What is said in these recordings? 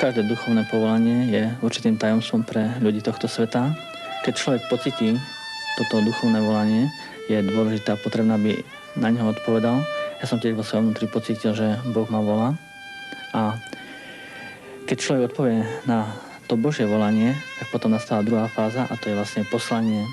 Každé duchovné povolanie je určitým tajomstvom pre ľudí tohto sveta. Keď človek pocíti toto duchovné volanie, je dôležité a potrebné, aby na neho odpovedal. Ja som tiež vo svojom vnútri pocítil, že Boh ma volá. A keď človek odpovie na to Božie volanie, tak potom nastáva druhá fáza a to je vlastne poslanie.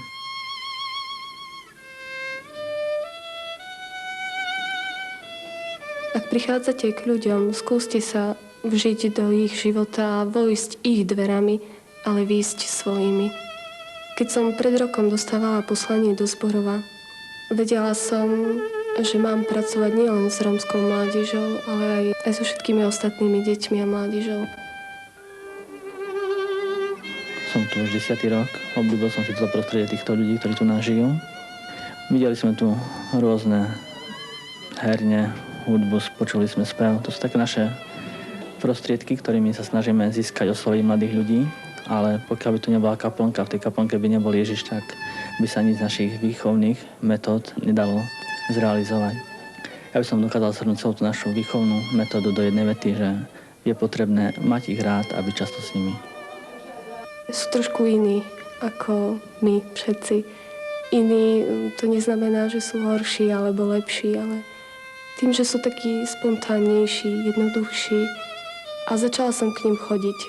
Ak prichádzate k ľuďom, skúste sa vžiť do ich života a vojsť ich dverami, ale výjsť svojimi. Keď som pred rokom dostávala poslanie do Zborova, vedela som, že mám pracovať nielen s rómskou mládežou, ale aj so všetkými ostatnými deťmi a mládežou. Som tu už 10. rok, obľúbil som si toto prostredie týchto ľudí, ktorí tu nás žijú. Videli sme tu rôzne herne, hudbu, počuli sme spev. To sú také naše prostriedky, ktorými sa snažíme získať osloviť mladých ľudí, ale pokiaľ by tu nebola kaplnka, v tej kaplnke by nebol Ježiš, tak by sa nič z našich výchovných metód nedalo zrealizovať. Ja by som dokázal zhrnúť celú tú našu výchovnú metódu do jednej vety, že je potrebné mať ich rád a byť často s nimi. Sú trošku iní ako my všetci. Iní to neznamená, že sú horší alebo lepší, ale tým, že sú takí spontánnejší, jednoduchší. A začala som k ním chodiť.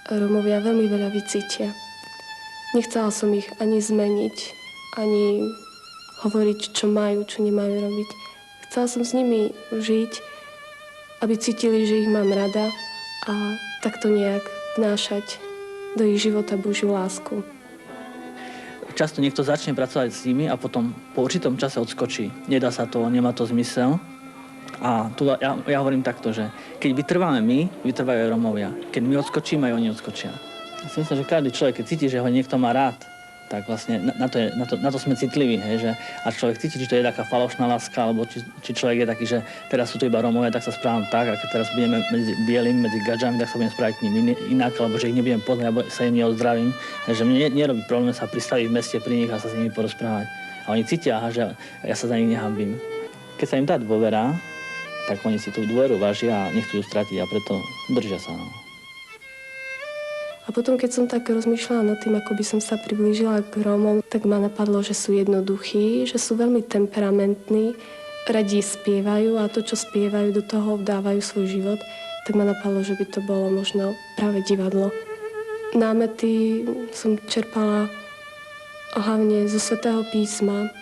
Rómovia veľmi veľa vycítia. Nechcela som ich ani zmeniť, ani hovoriť, čo majú, čo nemajú robiť. Chcela som s nimi žiť, aby cítili, že ich mám rada a takto nejak vnášať do ich života Božiu lásku. Často niekto začne pracovať s nimi a potom po určitom čase odskočí. Nedá sa to, nemá to zmysel. A tu ja hovorím takto, že keď vytrváme my, vytrvajú aj Rómovia. Keď my odskočíme, aj oni odskočia. Ja si myslím, že každý človek, keď cíti, že ho niekto má rád, tak vlastne na to sme citliví, hej, že a človek cíti, či to je taká falošná láska, alebo či človek je taký, že teraz sú tu iba Rómovia, tak sa správam tak, a keď teraz budeme medzi bielými, medzi gadžami, tak sa budem správať k nim inak, alebo že ich nebudem poznať, alebo sa im neozdravím. Že mne nerobí problém sa pristaviť v meste pri nich a sa s nimi porozprávať. A oni cítia, že ja sa za nich nehambím. Keď sa im dá dôvera, tak oni si tú dôveru vážia a nechcú ju stratiť a preto držia sa. No. A potom, keď som tak rozmýšľala nad tým, ako by som sa priblížila k Rómom, tak ma napadlo, že sú jednoduchí, že sú veľmi temperamentní, radi spievajú a to, čo spievajú, do toho vdávajú svoj život, tak ma napadlo, že by to bolo možno práve divadlo. Námety som čerpala hlavne zo Svätého písma,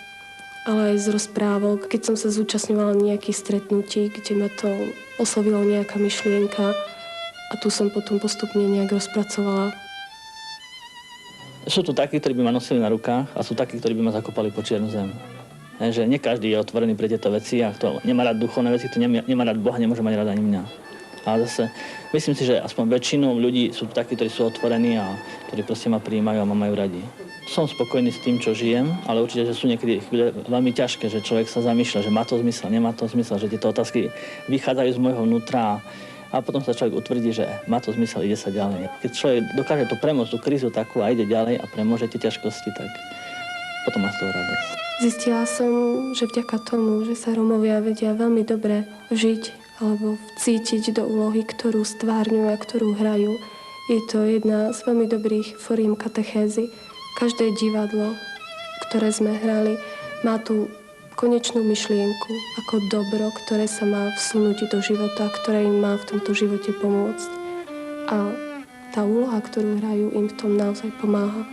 ale aj z rozprávok, keď som sa zúčastňovala nejakých stretnutí, kde ma to oslovila nejaká myšlienka a tu som potom postupne nejak rozpracovala. Sú tu takí, ktorí by ma nosili na rukách a sú takí, ktorí by ma zakopali po čiernu zem. Že nie každý je otvorený pre tieto veci a kto nemá rád duchovné veci, kto nemá rád Boha, nemôže mať rád ani mňa. Ale zase myslím si, že aspoň väčšinu ľudí sú takí, ktorí sú otvorení a ktorí proste ma prijímajú a ma majú radi. Som spokojný s tým, čo žijem, ale určite, že sú niekedy chvíle veľmi ťažké, že človek sa zamýšľa, že má to zmysel, nemá to zmysel, že tieto otázky vychádzajú z môjho vnútra a potom sa človek utvrdí, že má to zmysel, ide sa ďalej. Keď človek dokáže to premôcť, tú krízu takú a ide ďalej a premôže tie ťažkosti, tak potom má z toho radosť. Zistila som, že vďaka tomu, že sa Rómovia vedia veľmi dobre žiť alebo cítiť do úlohy, ktorú stvárňujú a ktorú hrajú, je to jedna z veľmi dobrých foriem katechézy. Každé divadlo, ktoré sme hrali, má tú konečnú myšlienku ako dobro, ktoré sa má vsunúť do života, ktoré im má v tomto živote pomôcť. A tá úloha, ktorú hrajú, im v tom naozaj pomáha.